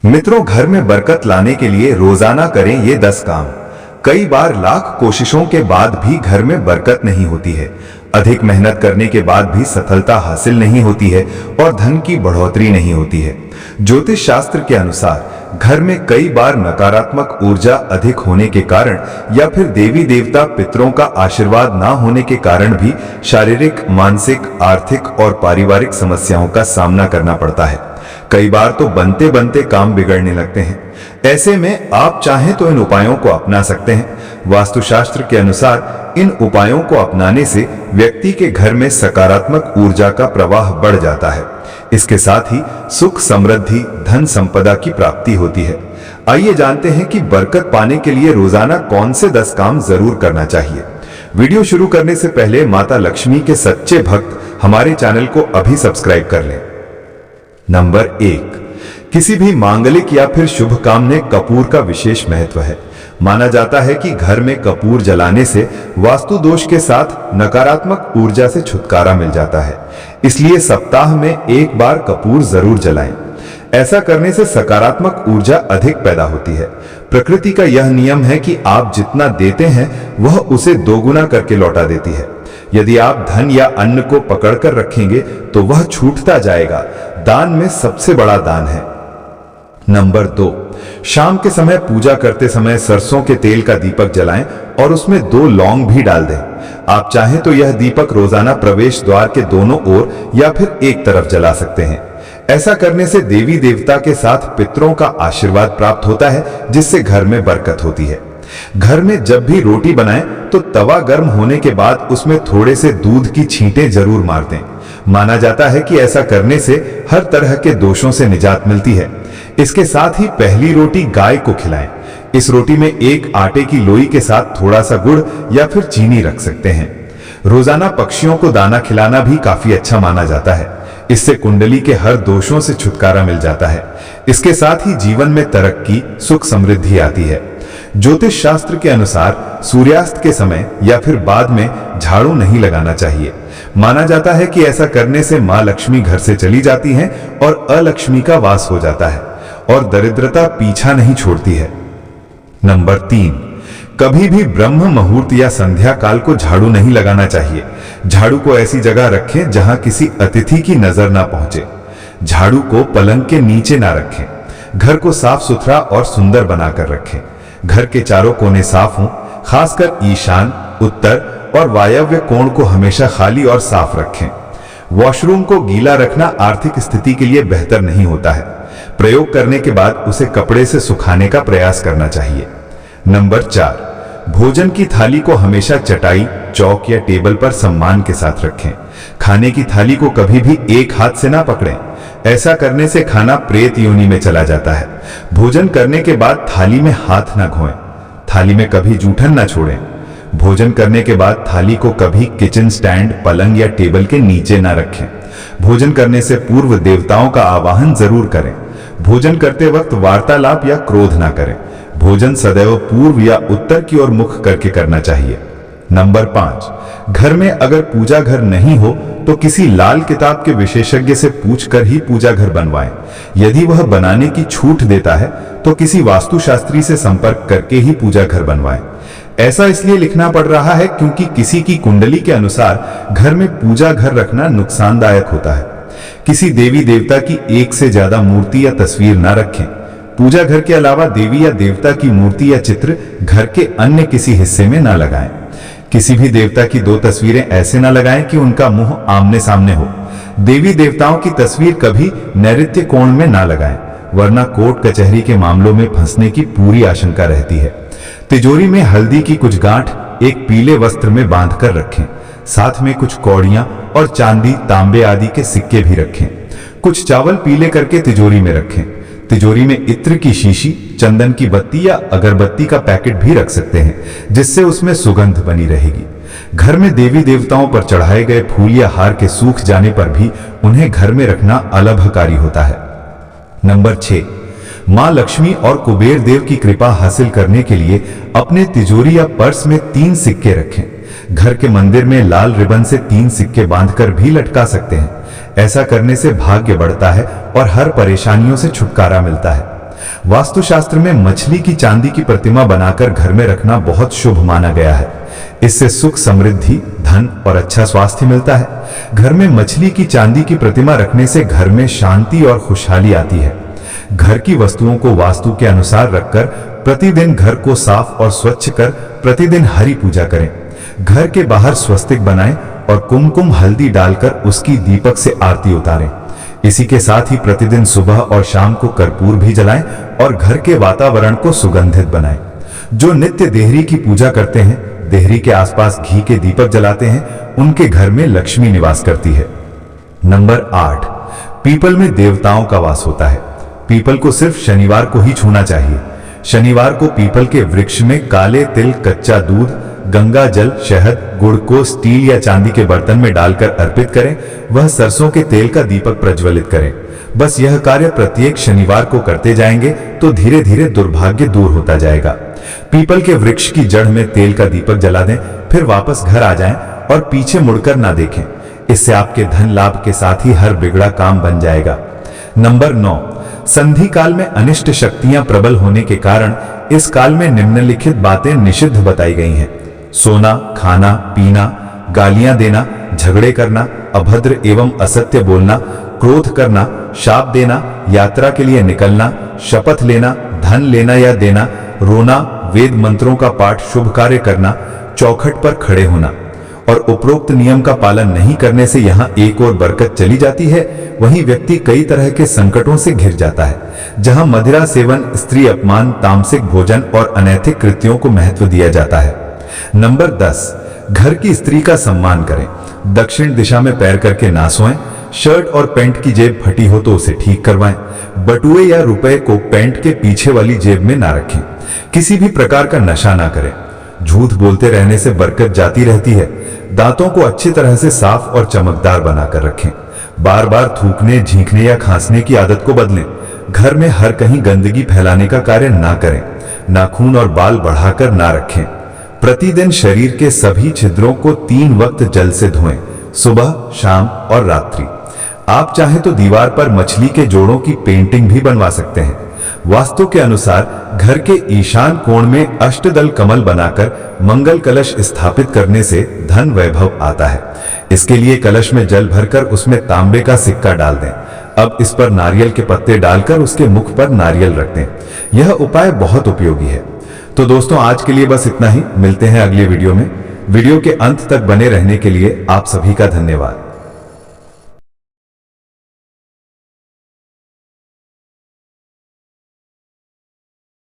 मित्रों, घर में बरकत लाने के लिए रोजाना करें ये 10 काम। कई बार लाख कोशिशों के बाद भी घर में बरकत नहीं होती है। अधिक मेहनत करने के बाद भी सफलता हासिल नहीं होती है और धन की बढ़ोतरी नहीं होती है। ज्योतिष शास्त्र के अनुसार घर में कई बार नकारात्मक ऊर्जा अधिक होने के कारण या फिर देवी देवता पितरों का आशीर्वाद ना होने के कारण भी शारीरिक, मानसिक, आर्थिक और पारिवारिक समस्याओं का सामना करना पड़ता है। कई बार तो बनते बनते काम बिगड़ने लगते हैं। ऐसे में आप चाहें तो इन उपायों को अपना सकते हैं। वास्तुशास्त्र के अनुसार इन उपायों को अपनाने से व्यक्ति के घर में सकारात्मक ऊर्जा का प्रवाह बढ़ जाता है। इसके साथ ही सुख, समृद्धि, धन संपदा की प्राप्ति होती है। आइए जानते हैं कि बरकत पाने के लिए रोजाना कौन से 10 काम जरूर करना चाहिए। वीडियो शुरू करने से पहले माता लक्ष्मी के सच्चे भक्त हमारे चैनल को अभी सब्सक्राइब कर लें। नंबर 1, किसी भी मांगलिक या फिर शुभ काम में कपूर का विशेष महत्व है। माना जाता है कि घर में कपूर जलाने से वास्तु दोष के साथ नकारात्मक ऊर्जा से छुटकारा मिल जाता है। इसलिए सप्ताह में एक बार कपूर जरूर जलाएं। ऐसा करने से सकारात्मक ऊर्जा अधिक पैदा होती है। प्रकृति का यह नियम है कि आप जितना देते हैं वह उसे दोगुना करके लौटा देती है। यदि आप धन या अन्न को पकड़कर रखेंगे तो वह छूटता जाएगा। दान में सबसे बड़ा दान है। नंबर 2, शाम के समय पूजा करते समय सरसों के तेल का दीपक जलाएं और उसमें 2 लौंग भी डाल दें। आप चाहें तो यह दीपक रोजाना प्रवेश द्वार के दोनों ओर या फिर एक तरफ जला सकते हैं। ऐसा करने से देवी देवता के साथ पितरों का आशीर्वाद प्राप्त होता है, जिससे घर में बरकत होती है। घर में जब भी रोटी बनाएं तो तवा गर्म होने के बाद उसमें थोड़े से दूध की छींटें जरूर मार दें। माना जाता है कि ऐसा करने से हर तरह के दोषों से निजात मिलती है। इसके साथ ही पहली रोटी गाय को खिलाएं। इस रोटी में एक आटे की लोई के साथ थोड़ा सा गुड़ या फिर चीनी रख सकते हैं। रोजाना पक्षियों को दाना खिलाना भी काफी अच्छा माना जाता है। इससे कुंडली के हर दोषों से छुटकारा मिल जाता है। इसके साथ ही जीवन में तरक्की, सुख, समृद्धि आती है। ज्योतिष शास्त्र के अनुसार सूर्यास्त के समय या फिर बाद में झाड़ू नहीं लगाना चाहिए। माना जाता है कि ऐसा करने से मां लक्ष्मी घर से चली जाती हैं और अलक्ष्मी का वास हो जाता है और दरिद्रता पीछा नहीं छोड़ती है। नंबर 3, कभी भी ब्रह्म मुहूर्त या संध्या काल को झाड़ू नहीं लगाना चाहिए। झाड़ू को ऐसी जगह रखें जहां किसी अतिथि की नजर ना पहुंचे। झाड़ू को पलंग के नीचे ना रखें। घर को साफ सुथरा और सुंदर बनाकर रखें। घर के चारों कोने साफ हों। खासकर ईशान, उत्तर और वायव्य कोण को हमेशा खाली और साफ रखें। वॉशरूम को गीला रखना आर्थिक स्थिति के लिए बेहतर नहीं होता है। प्रयोग करने के बाद उसे कपड़े से सुखाने का प्रयास करना चाहिए। नंबर 4, भोजन की थाली को हमेशा चटाई, चौक या टेबल पर सम्मान के साथ रखें। खाने की थाली को कभी भी एक हाथ से ना पकड़ें। ऐसा करने से खाना प्रेत योनि में चला जाता है। भोजन करने के बाद थाली में हाथ ना धोएं। थाली में कभी जूठन ना छोड़ें। भोजन करने के बाद थाली को कभी किचन स्टैंड, पलंग या टेबल के नीचे ना रखें। भोजन करने से पूर्व देवताओं का आवाहन जरूर करें। भोजन करते वक्त वार्तालाप या क्रोध ना करें। भोजन सदैव पूर्व या उत्तर की ओर मुख करके करना चाहिए। नंबर 5, घर में अगर पूजा घर नहीं हो तो किसी लाल किताब के विशेषज्ञ से पूछकर ही पूजा घर बनवाएं। यदि वह बनाने की छूट देता है तो किसी वास्तुशास्त्री से संपर्क करके ही पूजा घर बनवाएं। ऐसा इसलिए लिखना पड़ रहा है क्योंकि किसी की कुंडली के अनुसार घर में पूजा घर रखना नुकसानदायक होता है। किसी देवी देवता की एक से ज्यादा मूर्ति या तस्वीर ना रखें। पूजा घर के अलावा देवी या देवता की मूर्ति या चित्र घर के अन्य किसी हिस्से में ना लगाएं। किसी भी देवता की 2 तस्वीरें ऐसे ना लगाएं कि उनका मुंह आमने सामने हो। देवी देवताओं की तस्वीर कभी नैऋत्य कोण में ना लगाएं, वरना कोर्ट कचहरी के मामलों में फंसने की पूरी आशंका रहती है। तिजोरी में हल्दी की कुछ गांठ एक पीले वस्त्र में बांधकर रखें। साथ में कुछ कौड़ियां और चांदी, तांबे आदि के सिक्के भी रखें। कुछ चावल पीले करके तिजोरी में रखें। तिजोरी में इत्र की शीशी, चंदन की बत्ती या अगरबत्ती का पैकेट भी रख सकते हैं, जिससे उसमें सुगंध बनी रहेगी। घर में देवी देवताओं पर चढ़ाए गए फूल या हार के सूख जाने पर भी उन्हें घर में रखना अलाभकारी होता है। नंबर 6, मां लक्ष्मी और कुबेर देव की कृपा हासिल करने के लिए अपने तिजोरी या पर्स में 3 सिक्के रखें। घर के मंदिर में लाल रिबन से 3 सिक्के बांधकर भी लटका सकते हैं। ऐसा करने से भाग्य बढ़ता है और हर परेशानियों से छुटकारा मिलता है। वास्तुशास्त्र में मछली की चांदी की प्रतिमा बनाकर घर में रखना बहुत शुभ माना गया है। इससे सुख, समृद्धि, धन और अच्छा स्वास्थ्य मिलता है। घर में मछली की चांदी की प्रतिमा रखने से घर में शांति और खुशहाली आती है। घर की वस्तुओं को वास्तु के अनुसार रखकर प्रतिदिन घर को साफ और स्वच्छ कर प्रतिदिन हरि पूजा करें। घर के बाहर स्वस्तिक बनाएं और कुमकुम हल्दी डालकर उसकी दीपक से आरती उतारें। इसी के साथ ही प्रतिदिन सुबह और शाम को कर्पूर भी जलाएं और घर के वातावरण को सुगंधित बनाएं। जो नित्य देहरी की पूजा करते हैं, देहरी के आसपास घी के दीपक जलाते हैं, उनके घर में लक्ष्मी निवास करती है। नंबर 8, पीपल में देवताओं का वास होता है। पीपल को सिर्फ शनिवार को ही छूना चाहिए। शनिवार को पीपल के वृक्ष में काले तिल, कच्चा दूध, गंगा जल, शहद, गुड़ को स्टील या चांदी के बर्तन में डालकर अर्पित करें। वह सरसों के तेल का दीपक प्रज्वलित करें। बस यह कार्य प्रत्येक शनिवार को करते जाएंगे तो धीरे धीरे दुर्भाग्य दूर होता जाएगा। पीपल के वृक्ष की जड़ में तेल का दीपक जला दें, फिर वापस घर आ जाएं और पीछे मुड़कर ना देखें। इससे आपके धन लाभ के साथ ही हर बिगड़ा काम बन जाएगा। नंबर 9, संधि काल में अनिष्ट शक्तियां प्रबल होने के कारण इस काल में निम्नलिखित बातें निषिद्ध बताई गई हैं। सोना, खाना, पीना, गालियां देना, झगड़े करना, अभद्र एवं असत्य बोलना, क्रोध करना, शाप देना, यात्रा के लिए निकलना, शपथ लेना, धन लेना या देना, रोना, वेद मंत्रों का पाठ, शुभ कार्य करना, चौखट पर खड़े होना। और उपरोक्त नियम का पालन नहीं करने से यहाँ एक और बरकत चली जाती है, वहीं व्यक्ति कई तरह के संकटों से घिर जाता है। जहां मदिरा सेवन, स्त्री अपमान, तामसिक भोजन और अनैतिक कृत्यों को महत्व दिया जाता है। नंबर 10, घर की स्त्री का सम्मान करें। दक्षिण दिशा में पैर करके ना सोएं। शर्ट और पैंट की जेब फटी हो तो उसे ठीक करवाएं। बटुए या रुपए को पैंट के पीछे वाली जेब में ना रखें। किसी भी प्रकार का नशा ना करें। झूठ बोलते रहने से बरकत जाती रहती है। दांतों को अच्छी तरह से साफ और चमकदार बनाकर रखें। बार बार थूकने, छींकने या खांसने की आदत को बदलें। घर में हर कहीं गंदगी फैलाने का कार्य ना करें। नाखून और बाल बढ़ाकर ना रखें। प्रतिदिन शरीर के सभी छिद्रों को 3 वक्त जल से धोएं, सुबह, शाम और रात्रि। आप चाहे तो दीवार पर मछली के जोड़ों की पेंटिंग भी बनवा सकते हैं। वास्तु के अनुसार घर के ईशान कोण में अष्टदल कमल बनाकर मंगल कलश स्थापित करने से धन वैभव आता है। इसके लिए कलश में जल भरकर उसमें तांबे का सिक्का डाल दें। अब इस पर नारियल के पत्ते डालकर उसके मुख पर नारियल रख दें। यह उपाय बहुत उपयोगी है। तो दोस्तों, आज के लिए बस इतना ही। मिलते हैं अगले वीडियो में। वीडियो के अंत तक बने रहने के लिए आप सभी का धन्यवाद।